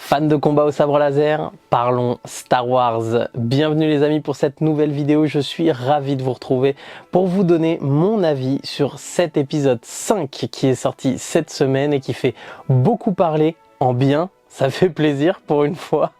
Fans de combat au sabre laser, parlons Star Wars. Bienvenue les amis pour cette nouvelle vidéo, je suis ravi de vous retrouver pour vous donner mon avis sur cet épisode 5 qui est sorti cette semaine et qui fait beaucoup parler en bien. Ça fait plaisir pour une fois.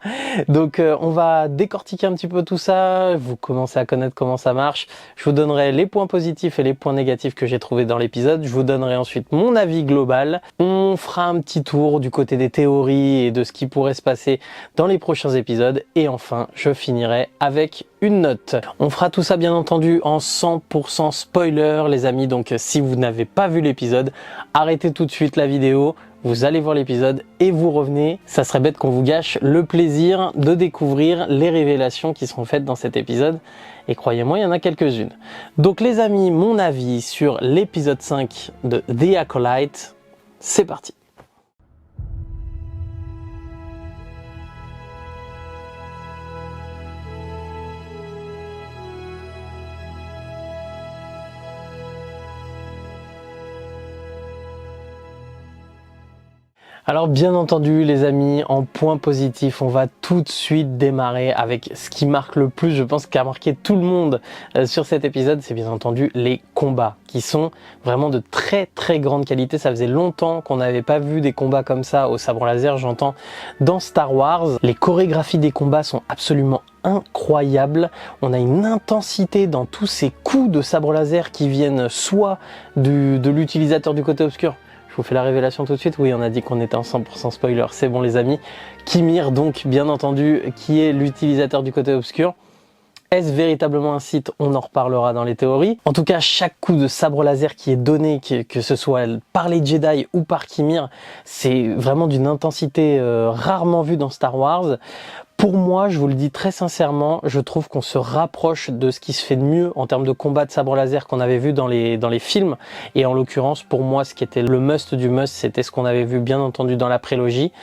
Donc on va décortiquer un petit peu tout ça, vous commencez à connaître comment ça marche. Je vous donnerai les points positifs et les points négatifs que j'ai trouvés dans l'épisode. Je vous donnerai ensuite mon avis global. On fera un petit tour du côté des théories et de ce qui pourrait se passer dans les prochains épisodes. Et enfin, je finirai avec une note. On fera tout ça bien entendu en 100% spoiler les amis. Donc si vous n'avez pas vu l'épisode, arrêtez tout de suite la vidéo. Vous allez voir l'épisode et vous revenez. Ça serait bête qu'on vous gâche le plaisir de découvrir les révélations qui seront faites dans cet épisode. Et croyez-moi, il y en a quelques-unes. Donc les amis, mon avis sur l'épisode 5 de The Acolyte, c'est parti. Alors bien entendu les amis, en point positif, on va tout de suite démarrer avec ce qui marque le plus, je pense qu'a marqué tout le monde sur cet épisode, c'est bien entendu les combats qui sont vraiment de très grande qualité. Ça faisait longtemps qu'on n'avait pas vu des combats comme ça au sabre laser, j'entends, dans Star Wars. Les chorégraphies des combats sont absolument incroyables. On a une intensité dans tous ces coups de sabre laser qui viennent soit de l'utilisateur du côté obscur. Je vous fais la révélation tout de suite. Oui, on a dit qu'on était en 100% spoiler. C'est bon les amis. Kimir donc, bien entendu, qui est l'utilisateur du côté obscur. Est-ce véritablement un site? On en reparlera dans les théories. En tout cas, chaque coup de sabre laser qui est donné, que ce soit par les Jedi ou par Kimir, c'est vraiment d'une intensité rarement vue dans Star Wars. Pour moi, je vous le dis très sincèrement, je trouve qu'on se rapproche de ce qui se fait de mieux en termes de combat de sabre laser qu'on avait vu dans les films. Et en l'occurrence, pour moi, ce qui était le must du must, c'était ce qu'on avait vu bien entendu dans la prélogie.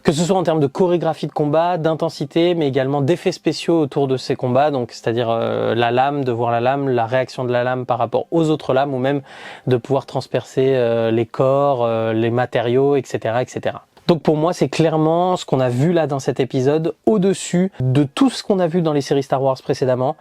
Que ce soit en termes de chorégraphie de combat, d'intensité, mais également d'effets spéciaux autour de ces combats. Donc, c'est-à-dire la lame, de voir la lame, la réaction de la lame par rapport aux autres lames, ou même de pouvoir transpercer les corps, les matériaux, etc., etc. Donc pour moi, c'est clairement ce qu'on a vu là dans cet épisode, au-dessus de tout ce qu'on a vu dans les séries Star Wars précédemment,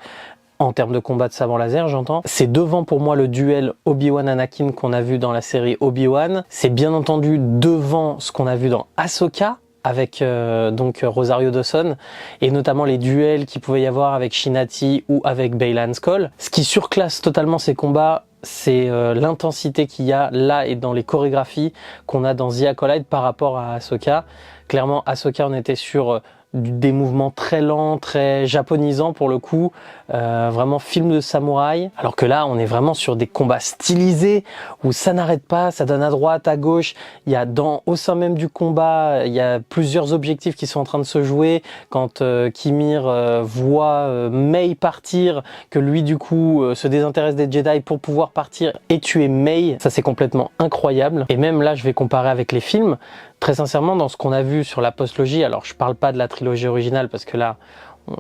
en termes de combat de sabre laser, j'entends. C'est devant pour moi le duel Obi-Wan-Anakin qu'on a vu dans la série Obi-Wan. C'est bien entendu devant ce qu'on a vu dans Ahsoka, avec donc Rosario Dawson, et notamment les duels qu'il pouvait y avoir avec Shinati ou avec Baylan Skoll. Ce qui surclasse totalement ces combats, c'est l'intensité qu'il y a là et dans les chorégraphies qu'on a dans The Acolyte par rapport à Ahsoka. Clairement, Ahsoka, on était sur des mouvements très lents, très japonisants pour le coup, vraiment film de samouraï, alors que là on est vraiment sur des combats stylisés où ça n'arrête pas, ça donne à droite, à gauche, il y a au sein même du combat, il y a plusieurs objectifs qui sont en train de se jouer. Quand Kimir voit Mei partir, que lui du coup se désintéresse des Jedi pour pouvoir partir et tuer Mei, ça c'est complètement incroyable. Et même là je vais comparer avec les films. Très sincèrement, dans ce qu'on a vu sur la postlogie, alors je parle pas de la trilogie originale parce que là,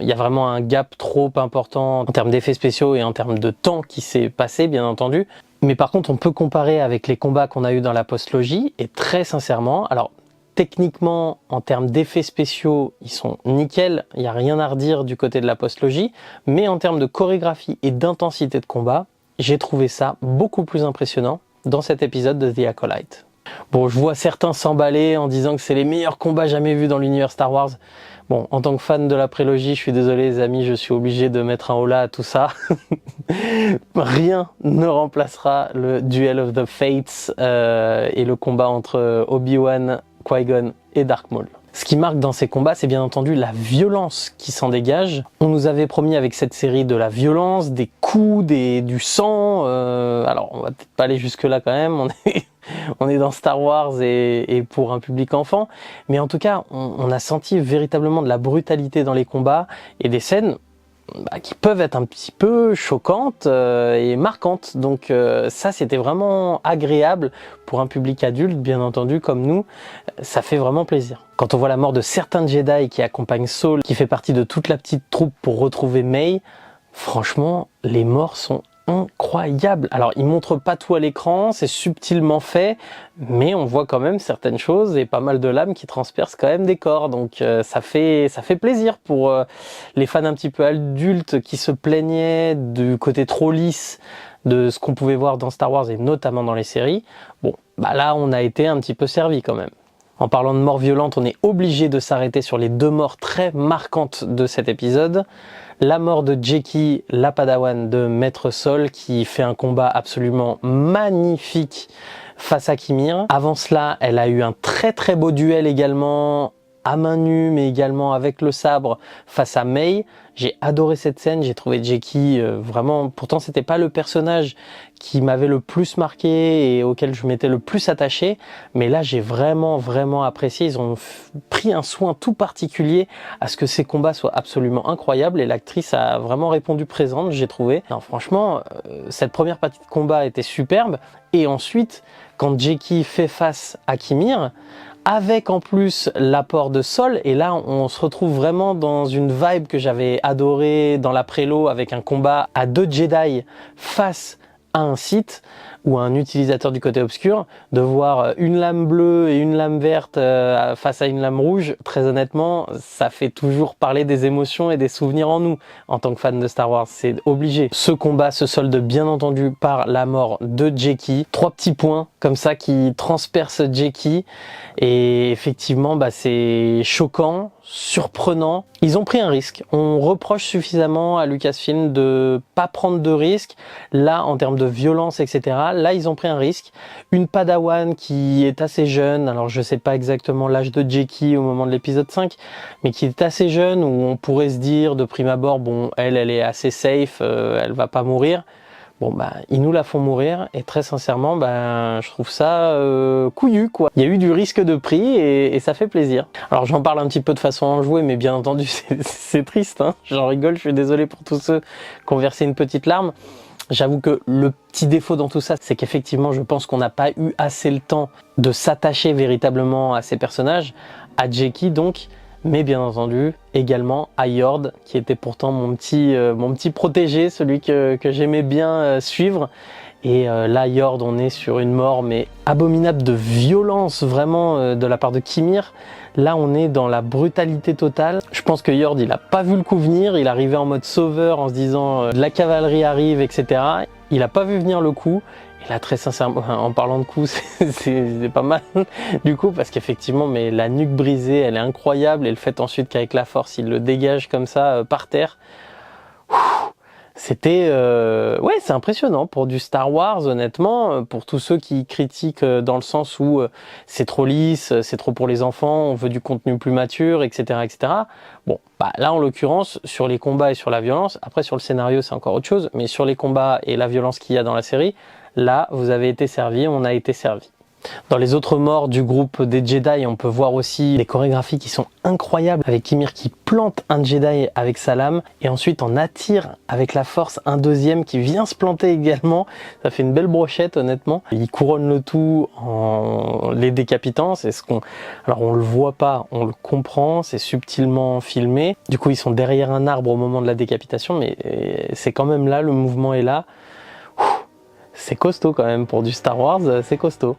il y a vraiment un gap trop important en termes d'effets spéciaux et en termes de temps qui s'est passé, bien entendu. Mais par contre, on peut comparer avec les combats qu'on a eu dans la postlogie et très sincèrement, alors techniquement, en termes d'effets spéciaux, ils sont nickel, il n'y a rien à redire du côté de la postlogie, mais en termes de chorégraphie et d'intensité de combat, j'ai trouvé ça beaucoup plus impressionnant dans cet épisode de The Acolyte. Bon, je vois certains s'emballer en disant que c'est les meilleurs combats jamais vus dans l'univers Star Wars. Bon, en tant que fan de la prélogie, je suis désolé les amis, je suis obligé de mettre un holà à tout ça. Rien ne remplacera le Duel of the Fates et le combat entre Obi-Wan, Qui-Gon et Dark Maul. Ce qui marque dans ces combats, c'est bien entendu la violence qui s'en dégage. On nous avait promis avec cette série de la violence, des coups, du sang. Alors, on va peut-être pas aller jusque-là quand même. On est dans Star Wars et pour un public enfant. Mais en tout cas, on a senti véritablement de la brutalité dans les combats et des scènes qui peuvent être un petit peu choquantes et marquantes. Donc ça, c'était vraiment agréable pour un public adulte, bien entendu, comme nous. Ça fait vraiment plaisir. Quand on voit la mort de certains Jedi qui accompagnent Saul, qui fait partie de toute la petite troupe pour retrouver Mei, franchement, les morts sont incroyable. Alors il montre pas tout à l'écran, c'est subtilement fait, mais on voit quand même certaines choses et pas mal de lames qui transpercent quand même des corps, donc ça fait plaisir pour les fans un petit peu adultes qui se plaignaient du côté trop lisse de ce qu'on pouvait voir dans Star Wars et notamment dans les séries. Bon, bah là on a été un petit peu servi quand même. En parlant de mort violente, on est obligé de s'arrêter sur les deux morts très marquantes de cet épisode. La mort de Jeki, la padawan de Maître Sol, qui fait un combat absolument magnifique face à Kimir. Avant cela, elle a eu un très très beau duel également à main nue, mais également avec le sabre face à Mei. J'ai adoré cette scène, j'ai trouvé Jeki vraiment, pourtant c'était pas le personnage qui m'avait le plus marqué et auquel je m'étais le plus attaché, mais là j'ai vraiment apprécié. Ils ont pris un soin tout particulier à ce que ces combats soient absolument incroyables et l'actrice a vraiment répondu présente, j'ai trouvé. Non, franchement, cette première partie de combat était superbe, et ensuite quand Jeki fait face à Kimir, avec en plus l'apport de Sol, et là on se retrouve vraiment dans une vibe que j'avais adorée dans la prélo, avec un combat à 2 Jedi face à un Sith ou un utilisateur du côté obscur. De voir une lame bleue et une lame verte face à une lame rouge, très honnêtement, ça fait toujours parler des émotions et des souvenirs en nous en tant que fan de Star Wars, c'est obligé. Ce combat se solde bien entendu par la mort de Jeki. 3 petits points comme ça qui transpercent Jeki, et effectivement c'est choquant, surprenant. Ils ont pris un risque. On reproche suffisamment à Lucasfilm de pas prendre de risques. Là, en termes de violence, etc., là, ils ont pris un risque. Une padawan qui est assez jeune, alors je sais pas exactement l'âge de Jeki au moment de l'épisode 5, mais qui est assez jeune, où on pourrait se dire de prime abord, bon, elle est assez safe, elle va pas mourir. Bon, ils nous la font mourir, et très sincèrement, je trouve ça couillu, quoi. Il y a eu du risque de prix, et ça fait plaisir. Alors j'en parle un petit peu de façon enjouée, mais bien entendu c'est triste, hein. J'en rigole, je suis désolé pour tous ceux qui ont versé une petite larme. J'avoue que le petit défaut dans tout ça, c'est qu'effectivement je pense qu'on n'a pas eu assez le temps de s'attacher véritablement à ces personnages, à Jeki donc, mais bien entendu également à Yord, qui était pourtant mon petit protégé, celui que j'aimais bien suivre. Et là, Yord, on est sur une mort mais abominable de violence vraiment de la part de Kimir. Là, on est dans la brutalité totale. Je pense que Yord, il a pas vu le coup venir. Il arrivait en mode sauveur en se disant la cavalerie arrive, etc. Il a pas vu venir le coup. Et là, très sincèrement, en parlant de coups, c'est pas mal du coup, parce qu'effectivement, mais la nuque brisée, elle est incroyable, et le fait ensuite qu'avec la force, il le dégage comme ça par terre. C'était ouais, c'est impressionnant pour du Star Wars, honnêtement, pour tous ceux qui critiquent dans le sens où c'est trop lisse, c'est trop pour les enfants, on veut du contenu plus mature, etc., etc. Bon, là en l'occurrence, sur les combats et sur la violence, après sur le scénario c'est encore autre chose, mais sur les combats et la violence qu'il y a dans la série, là vous avez été servi, on a été servi. Dans les autres morts du groupe des Jedi, on peut voir aussi des chorégraphies qui sont incroyables, avec Kimir qui plante un Jedi avec sa lame et ensuite en attire avec la force un deuxième qui vient se planter également. Ça fait une belle brochette, honnêtement. Il couronne le tout en les décapitant. C'est ce qu'on... Alors on le voit pas, on le comprend, c'est subtilement filmé. Du coup ils sont derrière un arbre au moment de la décapitation, mais c'est quand même là, le mouvement est là. C'est costaud quand même pour du Star Wars, c'est costaud.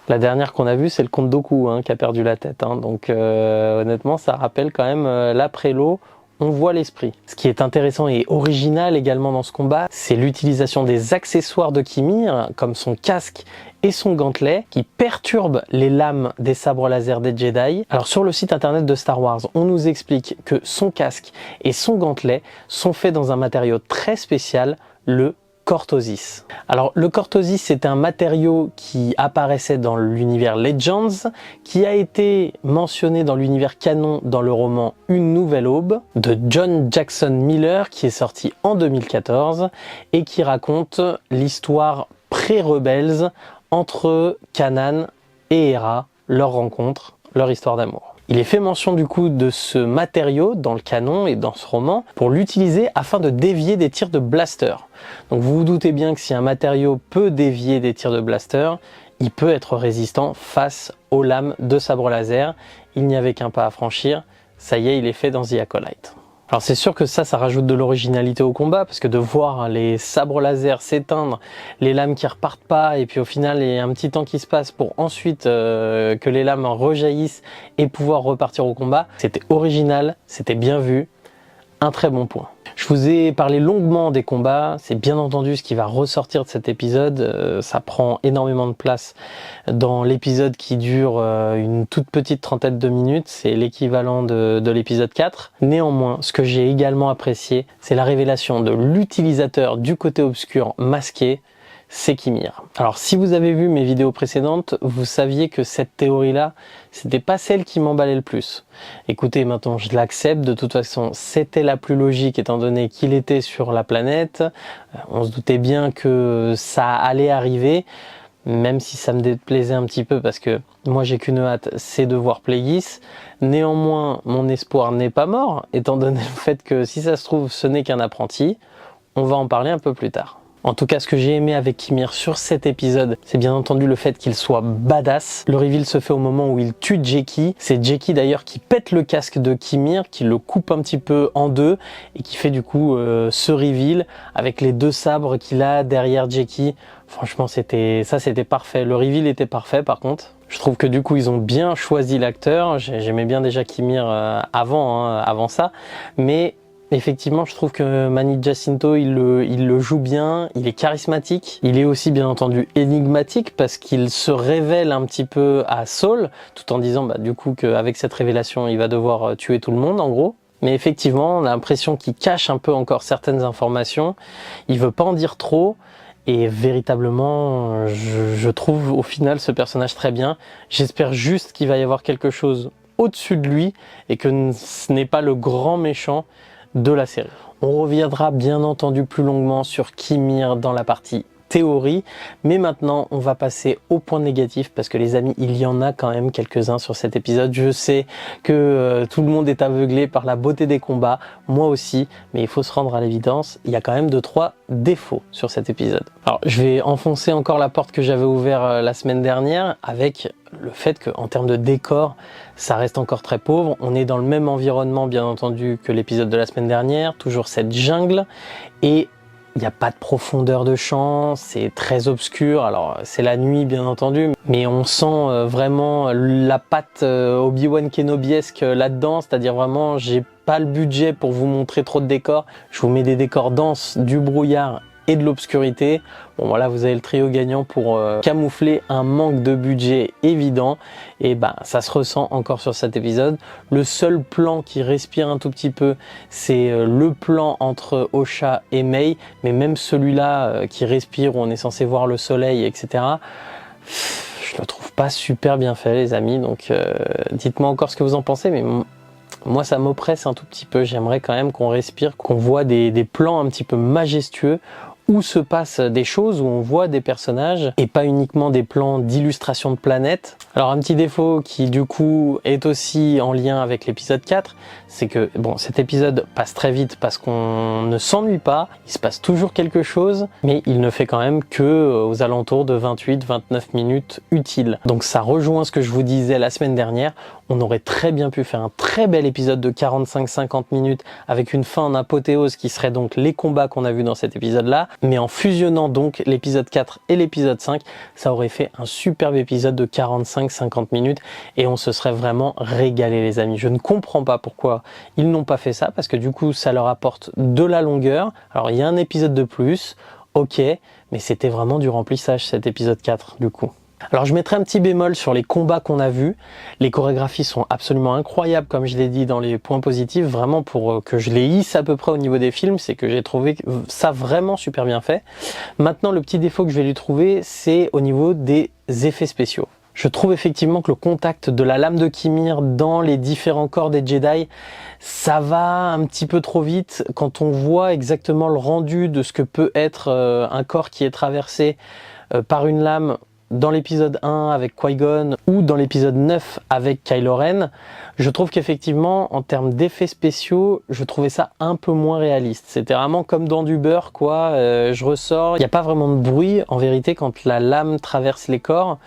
La dernière qu'on a vue, c'est le comte Dooku qui a perdu la tête. Donc honnêtement, ça rappelle quand même l'après-l'eau, on voit l'esprit. Ce qui est intéressant et original également dans ce combat, c'est l'utilisation des accessoires de Kimir, comme son casque et son gantelet, qui perturbent les lames des sabres laser des Jedi. Alors sur le site internet de Star Wars, on nous explique que son casque et son gantelet sont faits dans un matériau très spécial, le Cortosis. Alors le Cortosis, c'est un matériau qui apparaissait dans l'univers Legends, qui a été mentionné dans l'univers canon dans le roman Une Nouvelle Aube de John Jackson Miller, qui est sorti en 2014 et qui raconte l'histoire pré-Rebels entre Kanan et Hera, leur rencontre, leur histoire d'amour. Il est fait mention du coup de ce matériau dans le canon et dans ce roman pour l'utiliser afin de dévier des tirs de blaster. Donc vous vous doutez bien que si un matériau peut dévier des tirs de blaster, il peut être résistant face aux lames de sabre laser. Il n'y avait qu'un pas à franchir, ça y est, il est fait dans The Acolyte. Alors c'est sûr que ça rajoute de l'originalité au combat, parce que de voir les sabres laser s'éteindre, les lames qui repartent pas, et puis au final il y a un petit temps qui se passe pour ensuite que les lames rejaillissent et pouvoir repartir au combat, c'était original, c'était bien vu, un très bon point. Je vous ai parlé longuement des combats, c'est bien entendu ce qui va ressortir de cet épisode, ça prend énormément de place dans l'épisode qui dure une toute petite trentaine de minutes, c'est l'équivalent de l'épisode 4. Néanmoins, ce que j'ai également apprécié, c'est la révélation de l'utilisateur du côté obscur masqué, c'est Kimir. Alors si vous avez vu mes vidéos précédentes, vous saviez que cette théorie-là, c'était pas celle qui m'emballait le plus. Écoutez, maintenant je l'accepte, de toute façon c'était la plus logique étant donné qu'il était sur la planète. On se doutait bien que ça allait arriver, même si ça me déplaisait un petit peu parce que moi j'ai qu'une hâte, c'est de voir Plagueis. Néanmoins, mon espoir n'est pas mort, étant donné le fait que si ça se trouve ce n'est qu'un apprenti. On va en parler un peu plus tard. En tout cas, ce que j'ai aimé avec Kimir sur cet épisode, c'est bien entendu le fait qu'il soit badass. Le reveal se fait au moment où il tue Jeki. C'est Jeki d'ailleurs qui pète le casque de Kimir, qui le coupe un petit peu en deux et qui fait du coup ce reveal avec les deux sabres qu'il a derrière Jeki. Franchement, c'était parfait. Le reveal était parfait par contre. Je trouve que du coup, ils ont bien choisi l'acteur. J'aimais bien déjà Kimir avant ça. Mais effectivement, je trouve que Manny Jacinto, il le joue bien, il est charismatique, il est aussi bien entendu énigmatique parce qu'il se révèle un petit peu à Saul, tout en disant du coup qu'avec cette révélation, il va devoir tuer tout le monde en gros. Mais effectivement, on a l'impression qu'il cache un peu encore certaines informations, il veut pas en dire trop. Et véritablement, je trouve au final ce personnage très bien. J'espère juste qu'il va y avoir quelque chose au-dessus de lui et que ce n'est pas le grand méchant de la série. On reviendra bien entendu plus longuement sur Kimir dans la partie théorie, mais maintenant on va passer au point négatif parce que les amis, il y en a quand même quelques-uns sur cet épisode. Je sais que tout le monde est aveuglé par la beauté des combats, moi aussi, mais il faut se rendre à l'évidence, il y a quand même 2-3 défauts sur cet épisode. Alors je vais enfoncer encore la porte que j'avais ouverte la semaine dernière avec le fait qu'en termes de décor, ça reste encore très pauvre. On est dans le même environnement bien entendu que l'épisode de la semaine dernière, toujours cette jungle, et il n'y a pas de profondeur de champ, c'est très obscur. Alors c'est la nuit bien entendu, mais on sent vraiment la patte Obi-Wan Kenobiesque là-dedans, c'est-à-dire vraiment j'ai pas le budget pour vous montrer trop de décors. Je vous mets des décors denses, du brouillard et de l'obscurité. Bon voilà, vous avez le trio gagnant pour camoufler un manque de budget évident, et ça se ressent encore sur cet épisode. Le seul plan qui respire un tout petit peu, c'est le plan entre Osha et Mei, mais même celui-là qui respire, où on est censé voir le soleil, etc., je le trouve pas super bien fait les amis, donc dites-moi encore ce que vous en pensez, mais moi ça m'oppresse un tout petit peu. J'aimerais quand même qu'on respire, qu'on voit des plans un petit peu majestueux où se passent des choses, où on voit des personnages et pas uniquement des plans d'illustration de planètes. Alors un petit défaut qui du coup est aussi en lien avec l'épisode 4, c'est que bon, cet épisode passe très vite parce qu'on ne s'ennuie pas, il se passe toujours quelque chose, mais il ne fait quand même que aux alentours de 28-29 minutes utiles. Donc ça rejoint ce que je vous disais la semaine dernière, on aurait très bien pu faire un très bel épisode de 45-50 minutes avec une fin en apothéose qui serait donc les combats qu'on a vus dans cet épisode-là, mais en fusionnant donc l'épisode 4 et l'épisode 5, ça aurait fait un superbe épisode de 45-50 minutes et on se serait vraiment régalé les amis. Je ne comprends pas pourquoi ils n'ont pas fait ça, parce que du coup ça leur apporte de la longueur. Alors il y a un épisode de plus, ok, mais c'était vraiment du remplissage cet épisode 4 du coup. Alors je mettrai un petit bémol sur les combats qu'on a vus. Les chorégraphies sont absolument incroyables, comme je l'ai dit dans les points positifs, vraiment pour que je les hisse à peu près au niveau des films, c'est que j'ai trouvé ça vraiment super bien fait. Maintenant le petit défaut que je vais lui trouver, c'est au niveau des effets spéciaux. Je trouve effectivement que le contact de la lame de Kimir dans les différents corps des Jedi, ça va un petit peu trop vite quand on voit exactement le rendu de ce que peut être un corps qui est traversé par une lame dans l'épisode 1 avec Qui-Gon ou dans l'épisode 9 avec Kylo Ren. Je trouve qu'effectivement, en termes d'effets spéciaux, je trouvais ça un peu moins réaliste. C'était vraiment comme dans du beurre, quoi. Je ressors, il n'y a pas vraiment de bruit, en vérité, quand la lame traverse les corps.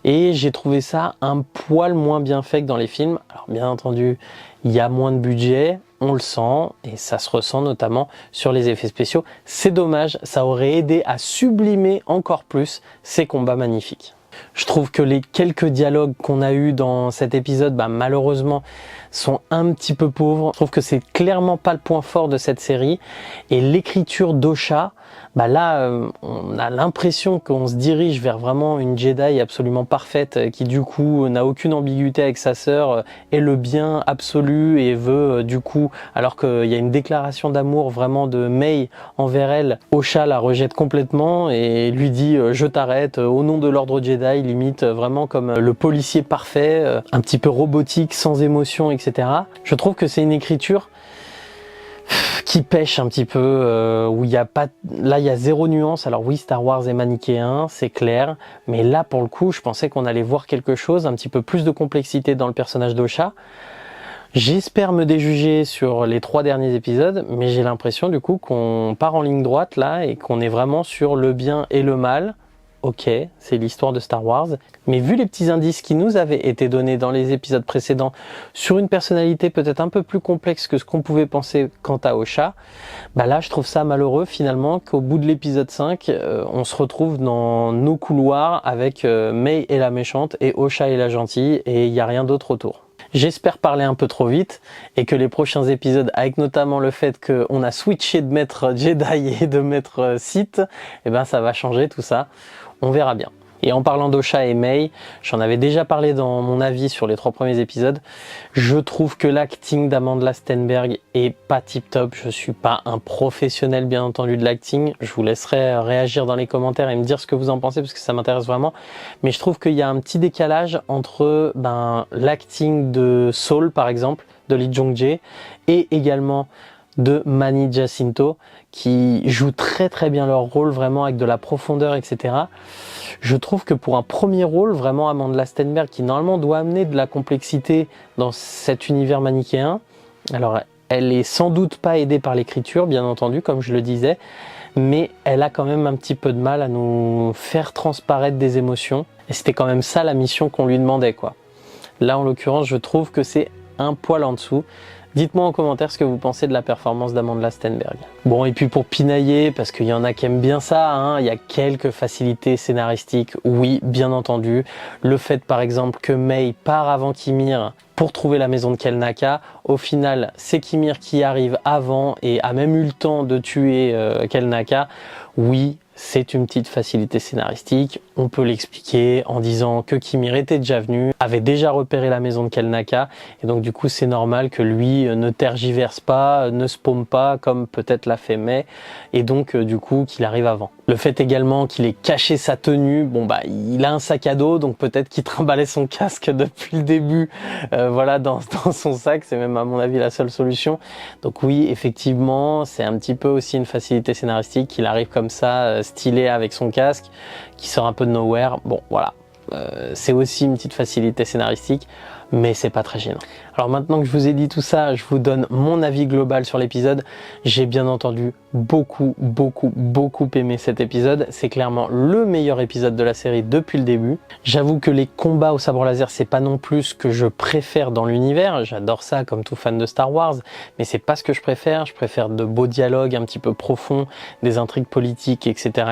Et j'ai trouvé ça un poil moins bien fait que dans les films. Alors, bien entendu, il y a moins de budget, on le sent, et ça se ressent notamment sur les effets spéciaux. C'est dommage, ça aurait aidé à sublimer encore plus ces combats magnifiques. Je trouve que les quelques dialogues qu'on a eus dans cet épisode, malheureusement, sont un petit peu pauvres. Je trouve que c'est clairement pas le point fort de cette série. Et l'écriture d'Osha, on a l'impression qu'on se dirige vers vraiment une Jedi absolument parfaite qui du coup n'a aucune ambiguïté avec sa sœur, est le bien absolu et veut du coup, alors qu'il y a une déclaration d'amour vraiment de May envers elle, Osha la rejette complètement et lui dit je t'arrête au nom de l'ordre Jedi, limite vraiment comme le policier parfait, un petit peu robotique, sans émotion, etc. Je trouve que c'est une écriture qui pêche un petit peu, où il y a pas, là il y a zéro nuance. Alors oui, Star Wars est manichéen, c'est clair, mais là pour le coup, je pensais qu'on allait voir quelque chose, un petit peu plus de complexité dans le personnage d'Osha. J'espère me déjuger sur les 3 derniers épisodes, mais j'ai l'impression du coup qu'on part en ligne droite là et qu'on est vraiment sur le bien et le mal. Ok, c'est l'histoire de Star Wars, mais vu les petits indices qui nous avaient été donnés dans les épisodes précédents sur une personnalité peut-être un peu plus complexe que ce qu'on pouvait penser quant à Osha, là je trouve ça malheureux finalement qu'au bout de l'épisode 5, on se retrouve dans nos couloirs avec May et la méchante et Osha et la gentille et il n'y a rien d'autre autour. J'espère parler un peu trop vite et que les prochains épisodes, avec notamment le fait qu'on a switché de maître Jedi et de maître Sith, ça va changer tout ça. On verra bien. Et en parlant d'Osha et May, j'en avais déjà parlé dans mon avis sur les 3 premiers épisodes. Je trouve que l'acting d'Amandla Stenberg est pas tip top. Je suis pas un professionnel bien entendu de l'acting. Je vous laisserai réagir dans les commentaires et me dire ce que vous en pensez parce que ça m'intéresse vraiment. Mais je trouve qu'il y a un petit décalage entre l'acting de Saul par exemple, de Lee Jong-jae, et également de Mani Jacinto qui jouent très très bien leur rôle vraiment avec de la profondeur, etc. Je trouve que pour un premier rôle, vraiment Amandla Stenberg qui normalement doit amener de la complexité dans cet univers manichéen, alors elle est sans doute pas aidée par l'écriture bien entendu comme je le disais, mais elle a quand même un petit peu de mal à nous faire transparaître des émotions et c'était quand même ça la mission qu'on lui demandait quoi. Là en l'occurrence je trouve que c'est un poil en dessous. Dites-moi en commentaire ce que vous pensez de la performance d'Amandla Stenberg. Bon, et puis pour pinailler, parce qu'il y en a qui aiment bien ça, il y a quelques facilités scénaristiques, oui, bien entendu. Le fait par exemple que May part avant Kimir pour trouver la maison de Kelnaka, au final c'est Kimir qui arrive avant et a même eu le temps de tuer Kelnaka, oui. C'est une petite facilité scénaristique, on peut l'expliquer en disant que Kimir était déjà venu, avait déjà repéré la maison de Kelnaka, et donc du coup c'est normal que lui ne tergiverse pas, ne se paume pas comme peut-être l'a fait May, et donc du coup qu'il arrive avant. Le fait également qu'il ait caché sa tenue, il a un sac à dos, donc peut-être qu'il trimballait son casque depuis le début, dans son sac, c'est même à mon avis la seule solution. Donc oui, effectivement, c'est un petit peu aussi une facilité scénaristique qu'il arrive comme ça, stylé avec son casque, qui sort un peu de nowhere. Bon, voilà, c'est aussi une petite facilité scénaristique, mais c'est pas très gênant. Alors maintenant que je vous ai dit tout ça, je vous donne mon avis global sur l'épisode. J'ai bien entendu beaucoup aimé cet épisode. C'est clairement le meilleur épisode de la série depuis le début. J'avoue que les combats au sabre laser, c'est pas non plus ce que je préfère dans l'univers. J'adore ça comme tout fan de Star Wars, mais c'est pas ce que je préfère. Je préfère de beaux dialogues un petit peu profonds, des intrigues politiques, etc.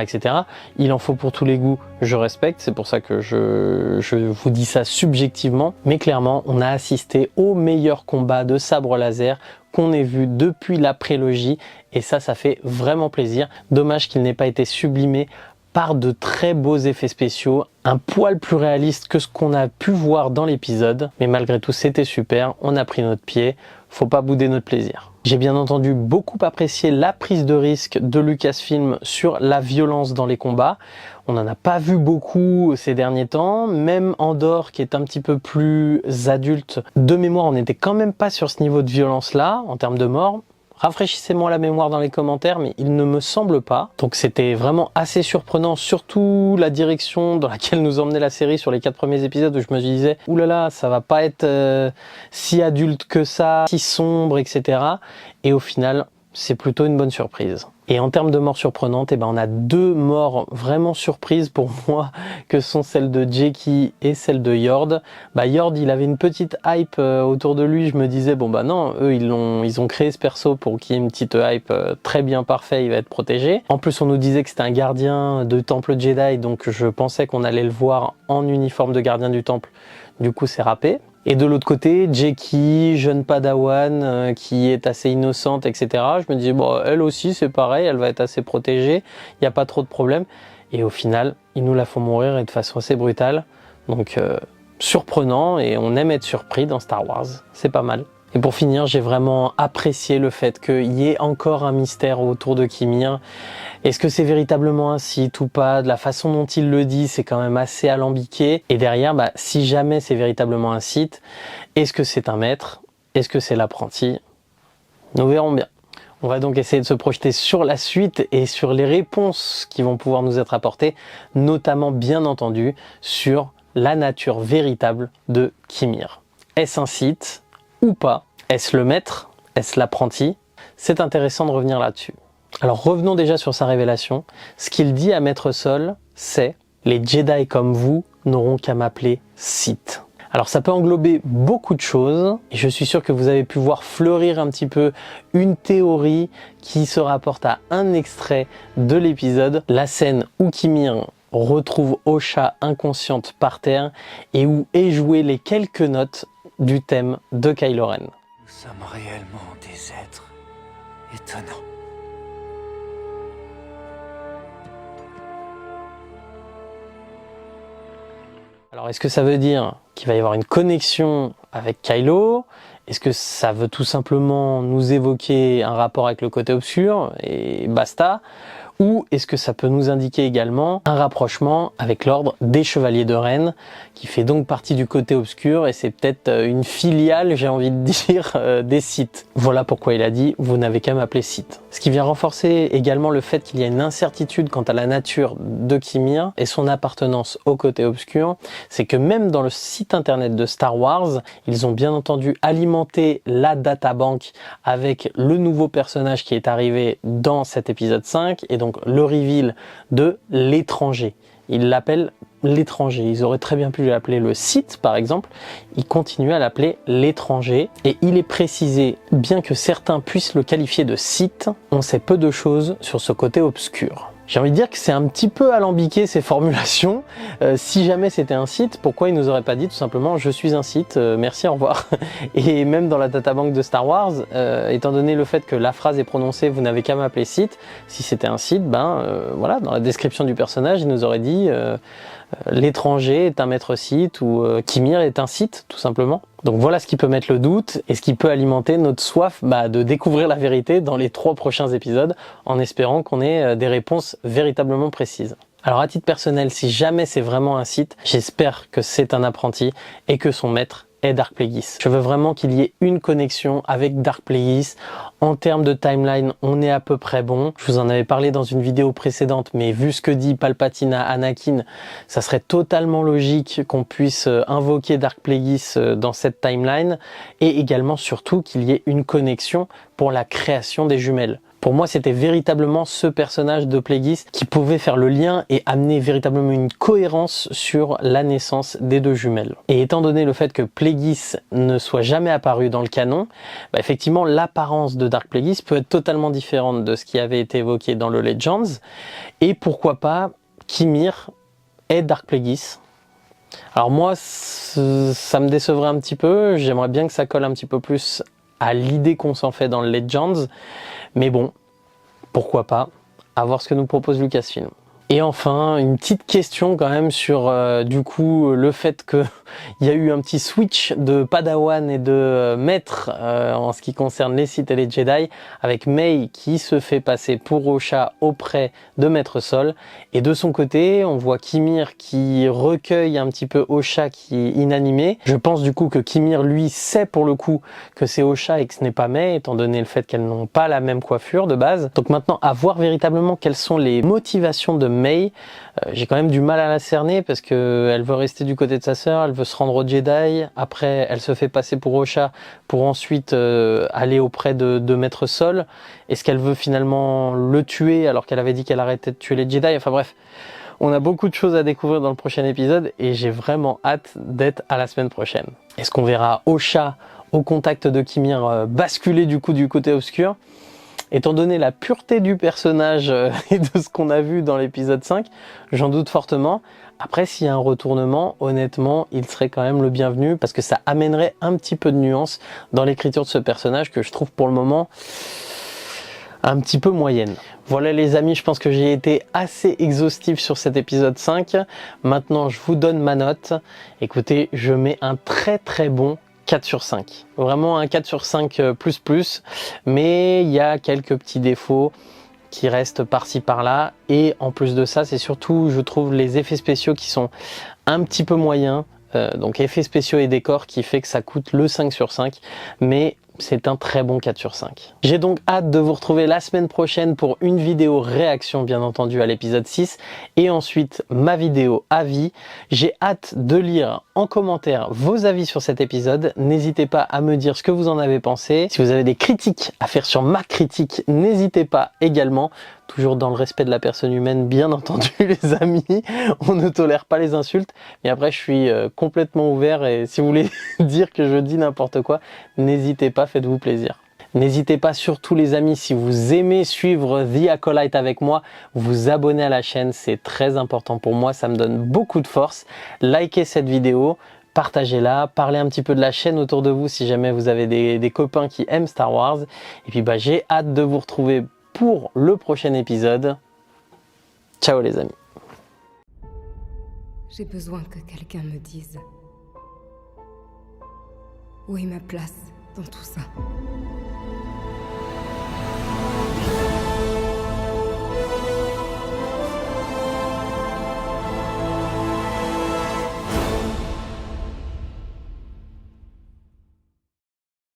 Il en faut pour tous les goûts, je respecte. C'est pour ça que je vous dis ça subjectivement. Mais clairement, on a assisté au meilleur combat de sabre laser qu'on ait vu depuis la prélogie et ça fait vraiment plaisir. Dommage qu'il n'ait pas été sublimé par de très beaux effets spéciaux, un poil plus réaliste que ce qu'on a pu voir dans l'épisode, mais malgré tout c'était super, on a pris notre pied, faut pas bouder notre plaisir. J'ai bien entendu beaucoup apprécié la prise de risque de Lucasfilm sur la violence dans les combats. On n'en a pas vu beaucoup ces derniers temps, même Andor qui est un petit peu plus adulte. De mémoire, on n'était quand même pas sur ce niveau de violence là, en termes de mort. Rafraîchissez-moi la mémoire dans les commentaires, mais il ne me semble pas. Donc c'était vraiment assez surprenant, surtout la direction dans laquelle nous emmenait la série sur les 4 premiers épisodes, où je me disais « Oulala, ça va pas être si adulte que ça, si sombre, etc. » Et au final, c'est plutôt une bonne surprise. Et en termes de morts surprenantes, on a 2 morts vraiment surprises pour moi, que sont celles de Jeki et celle de Yord. Yord, il avait une petite hype autour de lui, je me disais, non, eux, ils ont créé ce perso pour qu'il y ait une petite hype très bien parfait, il va être protégé. En plus, on nous disait que c'était un gardien de temple Jedi, donc je pensais qu'on allait le voir en uniforme de gardien du temple. Du coup, c'est râpé. Et de l'autre côté, Jeki, jeune padawan, qui est assez innocente, etc. Je me disais, elle aussi, c'est pareil, elle va être assez protégée, il n'y a pas trop de problème. Et au final, ils nous la font mourir et de façon assez brutale. Donc, surprenant, et on aime être surpris dans Star Wars, c'est pas mal. Et pour finir, j'ai vraiment apprécié le fait qu'il y ait encore un mystère autour de Qimir. Est-ce que c'est véritablement un Sith ou pas? De la façon dont il le dit, c'est quand même assez alambiqué. Et derrière, si jamais c'est véritablement un Sith, est-ce que c'est un maître? Est-ce que c'est l'apprenti? Nous verrons bien. On va donc essayer de se projeter sur la suite et sur les réponses qui vont pouvoir nous être apportées, notamment bien entendu sur la nature véritable de Qimir. Est-ce un Sith ou pas? Est-ce le maître? Est-ce l'apprenti? C'est intéressant de revenir là-dessus. Alors revenons déjà sur sa révélation. Ce qu'il dit à Maître Sol, c'est « Les Jedi comme vous n'auront qu'à m'appeler Sith ». Alors ça peut englober beaucoup de choses, et je suis sûr que vous avez pu voir fleurir un petit peu une théorie qui se rapporte à un extrait de l'épisode, la scène où Qimir retrouve Osha inconsciente par terre et où est joué les quelques notes du thème de Kylo Ren. Nous sommes réellement des êtres étonnants. Alors est-ce que ça veut dire qu'il va y avoir une connexion avec Kylo? Est-ce que ça veut tout simplement nous évoquer un rapport avec le côté obscur et basta? Ou est-ce que ça peut nous indiquer également un rapprochement avec l'ordre des Chevaliers de Ren, qui fait donc partie du côté obscur, et c'est peut-être une filiale, j'ai envie de dire, des Sith. Voilà pourquoi il a dit « vous n'avez qu'à m'appeler Sith ». Ce qui vient renforcer également le fait qu'il y a une incertitude quant à la nature de Qimir et son appartenance au côté obscur, c'est que même dans le site internet de Star Wars, ils ont bien entendu alimenté la databank avec le nouveau personnage qui est arrivé dans cet épisode 5, et donc le reveal de l'étranger. Ils l'appellent l'étranger. Ils auraient très bien pu l'appeler le Sith par exemple. Ils continuent à l'appeler l'étranger. Et il est précisé, bien que certains puissent le qualifier de Sith, on sait peu de choses sur ce côté obscur. J'ai envie de dire que c'est un petit peu alambiqué ces formulations. Si jamais c'était un Sith, pourquoi il nous aurait pas dit tout simplement « je suis un Sith, merci, au revoir ». Et même dans la databank de Star Wars, étant donné le fait que la phrase est prononcée « vous n'avez qu'à m'appeler Sith », si c'était un Sith, voilà, dans la description du personnage, il nous aurait dit l'étranger est un maître Sith ou Qimir est un Sith, tout simplement. Donc voilà ce qui peut mettre le doute et ce qui peut alimenter notre soif de découvrir la vérité dans les 3 prochains épisodes, en espérant qu'on ait des réponses véritablement précises. Alors à titre personnel, si jamais c'est vraiment un Sith, j'espère que c'est un apprenti et que son maître est Dark Plagueis. Je veux vraiment qu'il y ait une connexion avec Dark Plagueis. En termes de timeline, on est à peu près bon. Je vous en avais parlé dans une vidéo précédente, mais vu ce que dit Palpatine à Anakin, ça serait totalement logique qu'on puisse invoquer Dark Plagueis dans cette timeline, et également surtout qu'il y ait une connexion pour la création des jumelles. Pour moi, c'était véritablement ce personnage de Plagueis qui pouvait faire le lien et amener véritablement une cohérence sur la naissance des 2 jumelles. Et étant donné le fait que Plagueis ne soit jamais apparu dans le canon, effectivement, l'apparence de Dark Plagueis peut être totalement différente de ce qui avait été évoqué dans le Legends. Et pourquoi pas Qimir est Dark Plagueis. Alors moi, ça me décevrait un petit peu. J'aimerais bien que ça colle un petit peu plus à l'idée qu'on s'en fait dans le Legends. Mais bon, pourquoi pas, à voir ce que nous propose Lucasfilm. Et enfin, une petite question quand même sur du coup le fait que il y a eu un petit switch de Padawan et de maître en ce qui concerne les Sith et les Jedi, avec Mei qui se fait passer pour Osha auprès de Maître Sol, et de son côté on voit Kimir qui recueille un petit peu Osha qui est inanimé. Je pense du coup que Kimir lui sait pour le coup que c'est Osha et que ce n'est pas Mei, étant donné le fait qu'elles n'ont pas la même coiffure de base. Donc maintenant à voir véritablement quelles sont les motivations de Mei. J'ai quand même du mal à la cerner parce que elle veut rester du côté de sa sœur, elle veut se rendre au Jedi, après elle se fait passer pour Osha pour ensuite aller auprès de Maître Sol. Est-ce qu'elle veut finalement le tuer alors qu'elle avait dit qu'elle arrêtait de tuer les Jedi? Enfin bref, on a beaucoup de choses à découvrir dans le prochain épisode et j'ai vraiment hâte d'être à la semaine prochaine. Est-ce qu'on verra Osha au contact de Kimir basculer du coup du côté obscur? Étant donné la pureté du personnage et de ce qu'on a vu dans l'épisode 5, j'en doute fortement. Après, s'il y a un retournement, honnêtement, il serait quand même le bienvenu parce que ça amènerait un petit peu de nuance dans l'écriture de ce personnage que je trouve pour le moment un petit peu moyenne. Voilà les amis, je pense que j'ai été assez exhaustif sur cet épisode 5. Maintenant, je vous donne ma note. Écoutez, je mets un très bon 4 sur 5. Vraiment un 4 sur 5 plus, mais il y a quelques petits défauts qui restent par-ci par-là, et en plus de ça, c'est surtout, je trouve, les effets spéciaux qui sont un petit peu moyens, donc effets spéciaux et décors qui fait que ça coûte le 5 sur 5, mais c'est un très bon 4 sur 5. J'ai donc hâte de vous retrouver la semaine prochaine pour une vidéo réaction bien entendu à l'épisode 6 et ensuite ma vidéo avis. J'ai hâte de lire en commentaire vos avis sur cet épisode. N'hésitez pas à me dire ce que vous en avez pensé. Si vous avez des critiques à faire sur ma critique, n'hésitez pas également. Toujours dans le respect de la personne humaine, bien entendu les amis, on ne tolère pas les insultes, mais après je suis complètement ouvert et si vous voulez dire que je dis n'importe quoi, n'hésitez pas, faites-vous plaisir. N'hésitez pas surtout les amis, si vous aimez suivre The Acolyte avec moi, vous abonner à la chaîne, c'est très important pour moi, ça me donne beaucoup de force. Likez cette vidéo, partagez-la, parlez un petit peu de la chaîne autour de vous si jamais vous avez des copains qui aiment Star Wars. Et puis j'ai hâte de vous retrouver pour le prochain épisode. Ciao les amis. J'ai besoin que quelqu'un me dise où est ma place dans tout ça.